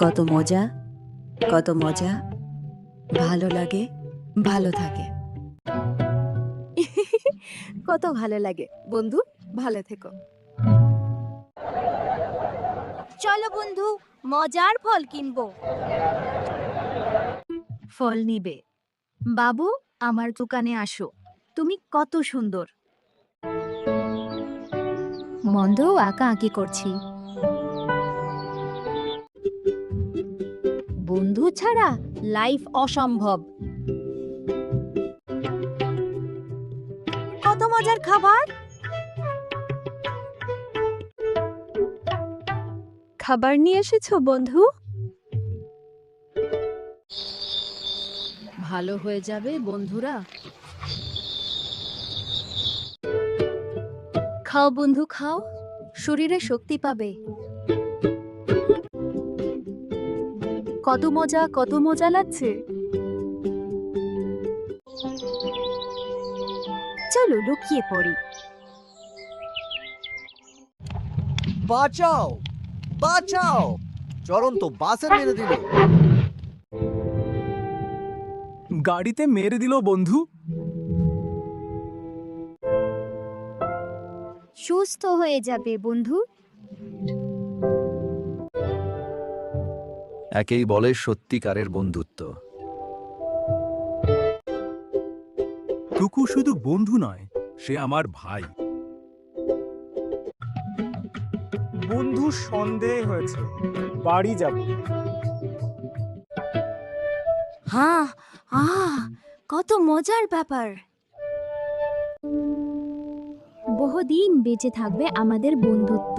কত মজা, কত মজা, ভালো লাগে, ভালো থাকে। কত ভালো লাগে বন্ধু, ভালো থেকো। চলো বন্ধু, মজার ফল কিনবো। ফল নিবে? বাবু, আমার দোকানে আসো। তুমি কত সুন্দর। মন্দ আঁকা আঁকি করছি। বন্ধু ছাড়া লাইফ অসম্ভব। কত মজার খাবার। খাবার নিয়ে এসেছো বন্ধু? ভালো হয়ে যাবে বন্ধুরা। খাও বন্ধু খাও, শরীরে শক্তি পাবে। কত মজা লাগছে। চলো লুকিয়ে পড়ি। বাঁচাও, বাঁচাও, চরণ তো বাসে মেরে দিল। গাড়িতে মেরে দিল বন্ধু। সুস্থ হয়ে যাবে বন্ধু। একেই বলে সত্যিকারের বন্ধুত্ব। টুকু শুধু বন্ধু নয়, সে আমার ভাই। বন্ধু সন্দেহ হয়েছে, বাড়ি যাব। হ্যাঁ, কত মজার ব্যাপার। বহুদিন বেঁচে থাকবে আমাদের বন্ধুত্ব।